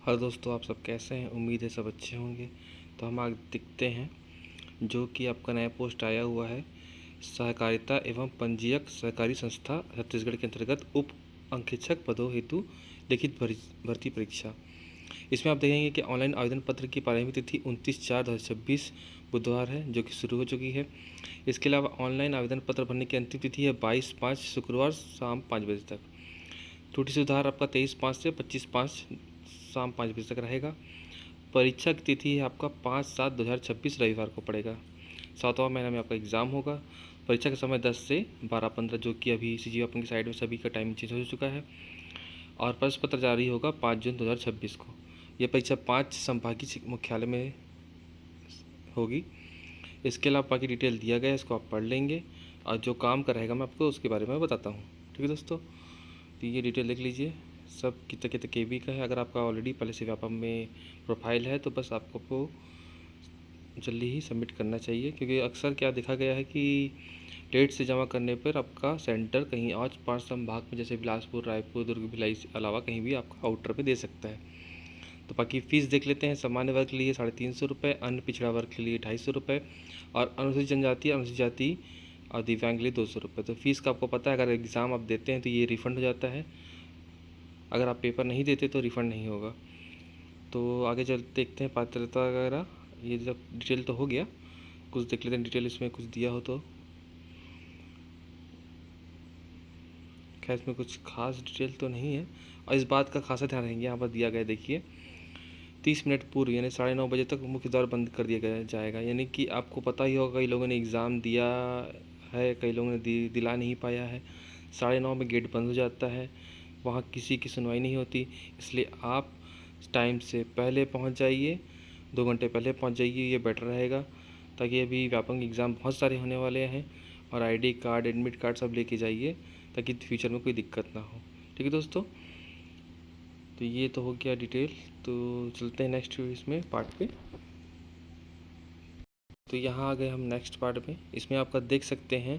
Hello दोस्तों, आप सब कैसे हैं? उम्मीद है सब अच्छे होंगे। तो हम आज देखते हैं जो कि आपका नया पोस्ट आया हुआ है, सहकारिता एवं पंजीयक सहकारी संस्था छत्तीसगढ़ के अंतर्गत उप अंकेक्षक पदों हेतु लिखित भर्ती परीक्षा। इसमें आप देखेंगे कि ऑनलाइन आवेदन पत्र की प्रारंभिक तिथि 29/4/2026 बुधवार है, जो कि शुरू हो चुकी है। इसके अलावा ऑनलाइन आवेदन पत्र भरने की अंतिम तिथि है 22/5 शुक्रवार शाम 5 बजे तक। त्रुटि सुधार आपका 23/5 से 25/5 शाम 5 बजे तक रहेगा। परीक्षा की तिथि है आपका 5/7/2026 रविवार को पड़ेगा। 7वां महीना में आपका एग्ज़ाम होगा। परीक्षा का समय 10 से 12:15, जो कि अभी सी जी ओपन की साइड में सभी का टाइम चेंज हो चुका है। और प्रश्न पत्र जारी होगा 5 जून 2026 को। यह परीक्षा 5 संभागीय मुख्यालय में होगी। इसके अलावा बाकी डिटेल दिया गया है, इसको आप पढ़ लेंगे और जो काम का रहेगा मैं आपको उसके बारे में बताता हूँ। ठीक है दोस्तों, तो ये डिटेल देख लीजिए। सब कितना कितना KB का है। अगर आपका ऑलरेडी पहले से व्यापम में प्रोफाइल है तो बस आपको जल्दी ही सबमिट करना चाहिए, क्योंकि अक्सर क्या देखा गया है कि डेट से जमा करने पर आपका सेंटर कहीं और 5 संभाग में, जैसे बिलासपुर, रायपुर, दुर्ग, भिलाई से अलावा कहीं भी आपका आउटर पे दे सकता है। तो बाकी फ़ीस देख लेते हैं। सामान्य वर्ग के लिए 350 रुपये, अन्य पिछड़ा वर्ग के लिए 250 रुपये और अनुसूचित जनजाति, अनुसूचित जाति और दिव्यांग के लिए 200 रुपये। तो फीस का आपको पता है, अगर एग्ज़ाम आप देते हैं तो ये रिफ़ंड हो जाता है, अगर आप पेपर नहीं देते तो रिफ़ंड नहीं होगा। तो आगे चल देखते हैं पात्रता वगैरह। ये जब डिटेल तो हो गया, कुछ देख लेते हैं डिटेल इसमें कुछ दिया हो तो। खैर इसमें कुछ खास डिटेल तो नहीं है, और इस बात का खासा ध्यान रखेंगे। यहाँ पर दिया गया देखिए, 30 मिनट पूर्व यानी 9:30 बजे तक मुख्य द्वार बंद कर दिया गया जाएगा। यानी कि आपको पता ही होगा, कई लोगों ने एग्ज़ाम दिया है, कई लोगों ने दिला नहीं पाया है। 9:30 में गेट बंद हो जाता है, वहाँ किसी की सुनवाई नहीं होती। इसलिए आप टाइम से पहले पहुँच जाइए, 2 घंटे पहले पहुँच जाइए, ये बेटर रहेगा। ताकि अभी व्यापक एग्ज़ाम बहुत सारे होने वाले हैं, और ID कार्ड, एडमिट कार्ड सब लेके जाइए, ताकि फ्यूचर में कोई दिक्कत ना हो। ठीक है दोस्तों, तो ये तो हो गया डिटेल। तो चलते हैं नेक्स्ट इसमें पार्ट पे। तो यहाँ आ गए हम नेक्स्ट पार्ट में। इसमें आपका देख सकते हैं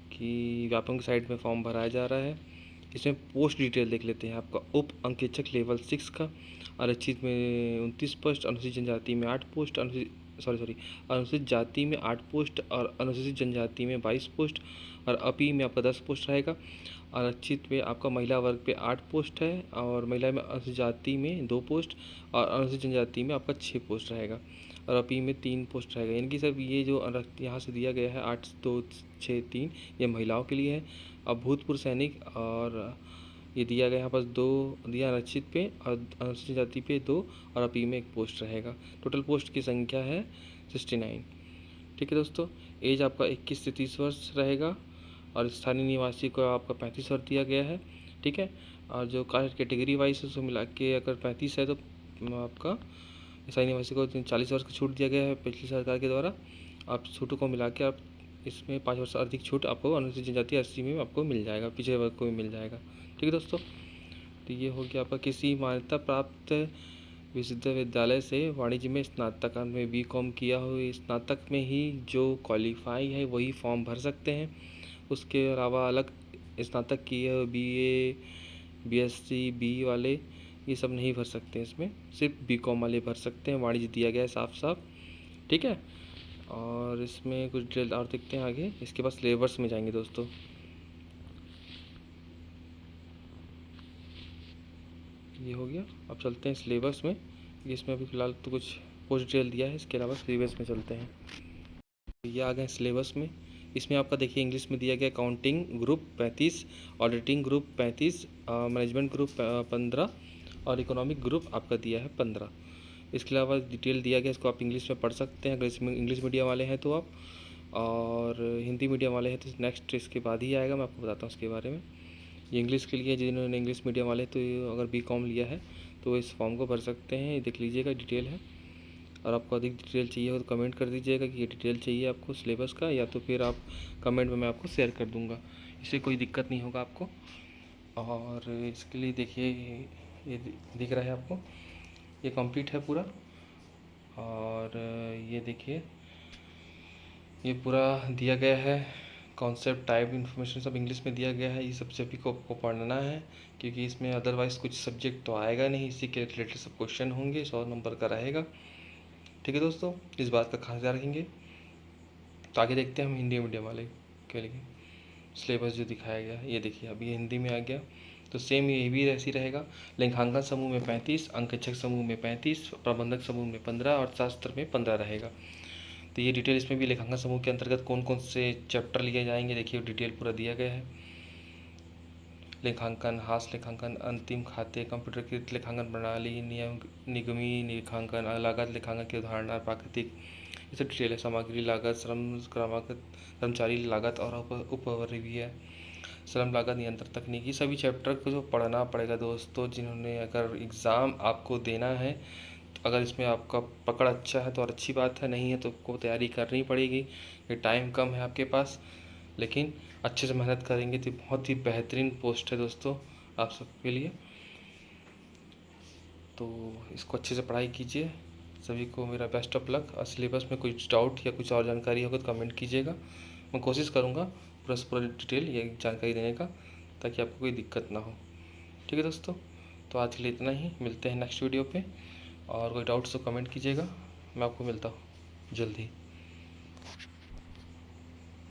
कि व्यापम की साइड में फॉर्म भराया जा रहा है। इसमें पोस्ट डिटेल देख लेते हैं। आपका उप अंकेक्षक लेवल 6 का आरक्षित में 29 पोस्ट, अनुसूचित जनजाति में 8 पोस्ट, अनुसूचित जाति में 8 पोस्ट और अनुसूचित जनजाति में 22 पोस्ट, और अपी में आपका 10 पोस्ट रहेगा। आरक्षित में आपका महिला वर्ग पे 8 पोस्ट है, और महिला में अनुसूचित जाति में 2 पोस्ट और अनुसूचित जनजाति में आपका 6 पोस्ट रहेगा, और अपी में 3 पोस्ट रहेगा। यानी कि सब ये जो यहाँ से दिया गया है 8, 2, 6, 3, ये महिलाओं के लिए है। अब भूतपूर्व सैनिक और ये दिया गया यहाँ पर 2 दिया आरक्षित पे, और अनुसूचित जाति पे 2, और अपी में 1 पोस्ट रहेगा। टोटल पोस्ट की संख्या है 69। ठीक है दोस्तों, एज आपका 21 से 30 वर्ष रहेगा, और स्थानीय निवासी को आपका 35 वर्ष दिया गया है। ठीक है, और जो कास्ट कैटेगरी वाइज उसको मिला के अगर 35 है तो आपका स्थानीय निवासी को 40 वर्ष का छूट दिया गया है पिछली सरकार के द्वारा। आप छूटों को मिला के आप इसमें 5 वर्ष अधिक छूट आपको अनुसूचित जनजाति 80 में आपको मिल जाएगा, पिछड़े वर्ग को भी मिल जाएगा। ठीक है दोस्तों, तो ये हो गया आपका किसी मान्यता प्राप्त विश्वविद्यालय से वाणिज्य में स्नातक में BCom किया हो, स्नातक में ही जो क्वालिफाई है वही फॉर्म भर सकते हैं। उसके अलावा अलग स्नातक किए हो, BA, BSc, BE वाले ये सब नहीं भर सकते हैं। इसमें सिर्फ BCom वाले भर सकते हैं, वाणिज्य दिया गया है साफ साफ। ठीक है, और इसमें कुछ डिटेल और देखते हैं आगे। इसके बाद सिलेबस में जाएंगे दोस्तों। ये हो गया, अब चलते हैं सिलेबस में। इसमें अभी फ़िलहाल तो कुछ पोस्ट डिटेल दिया है, इसके अलावा सिलेबस में चलते हैं। ये आ गए सिलेबस में। इसमें आपका देखिए इंग्लिश में दिया गया accounting group 35, auditing group 35, management group 15 और इकोनॉमिक ग्रुप आपका दिया है 15। इसके अलावा डिटेल दिया गया, इसको आप इंग्लिश में पढ़ सकते हैं अगर इसमें इंग्लिश मीडियम वाले हैं तो आप, और हिंदी मीडियम वाले हैं तो नेक्स्ट इसके बाद ही आएगा, मैं आपको बताता हूँ उसके बारे में। ये इंग्लिश के लिए, जिन्होंने इंग्लिश मीडियम वाले तो अगर BCom लिया है तो इस फॉर्म को भर सकते हैं। ये देख लीजिएगा डिटेल है, और आपको अधिक डिटेल चाहिए हो तो कमेंट कर दीजिएगा कि ये डिटेल चाहिए आपको सिलेबस का, या तो फिर आप कमेंट में मैं आपको शेयर कर दूंगा, इससे कोई दिक्कत नहीं होगा आपको। और इसके लिए देखिए ये दिख रहा है आपको, ये कंप्लीट है पूरा। और ये देखिए ये पूरा दिया गया है कॉन्सेप्ट, टाइप, इन्फॉर्मेशन सब इंग्लिश में दिया गया है। ये सब सभी को आपको पढ़ना है, क्योंकि इसमें अदरवाइज़ कुछ सब्जेक्ट तो आएगा नहीं, इसी के रिलेटेड सब क्वेश्चन होंगे, 100 नंबर का रहेगा। ठीक है दोस्तों, इस बात का खास ध्यान रखेंगे। तो आगे देखते हैं हम हिंदी मीडियम वाले के लिए सिलेबस जो दिखाया गया है। ये देखिए अभी ये हिंदी में आ गया, तो सेम ये भी ऐसी रहेगा। लेखांकन समूह में 35, अंकेक्षक समूह में 35, प्रबंधक समूह में 15 और शास्त्र में 15 रहेगा। तो ये डिटेल इसमें भी लेखांकन समूह के अंतर्गत कौन कौन से चैप्टर लिए जाएंगे, देखिए डिटेल पूरा दिया गया है। लेखांकन, हास्य लेखांकन, अंतिम खाते, कंप्यूटरकृत लेखांकन प्रणाली, नियम, निगमी लेखांकन, लागत लेखांकन की अवधारणा, प्राकृतिक, ये सब डिटेल है। सामग्री लागत, श्रम क्रमागत, कर्मचारी लागत और उपवर्गीय, श्रम लागत, नियंत्रण तकनीकी, सभी चैप्टर को जो पढ़ना पड़ेगा दोस्तों। जिन्होंने अगर एग्ज़ाम आपको देना है, तो अगर इसमें आपका पकड़ अच्छा है तो और अच्छी बात है, नहीं है तो आपको तैयारी करनी पड़ेगी। ये टाइम कम है आपके पास, लेकिन अच्छे से मेहनत करेंगे तो बहुत ही बेहतरीन पोस्ट है दोस्तों आप सबके लिए। तो इसको अच्छे से पढ़ाई कीजिए। सभी को मेरा बेस्ट ऑफ लक। और सिलेबस में कुछ डाउट या कुछ और जानकारी होगा तो कमेंट कीजिएगा, मैं कोशिश करूँगा पूरा डिटेल ये जानकारी देने का, ताकि आपको कोई दिक्कत ना हो। ठीक है दोस्तों, तो आज के लिए इतना ही, मिलते हैं नेक्स्ट वीडियो पे। और कोई डाउट्स तो कमेंट कीजिएगा, मैं आपको मिलता हूँ जल्दी।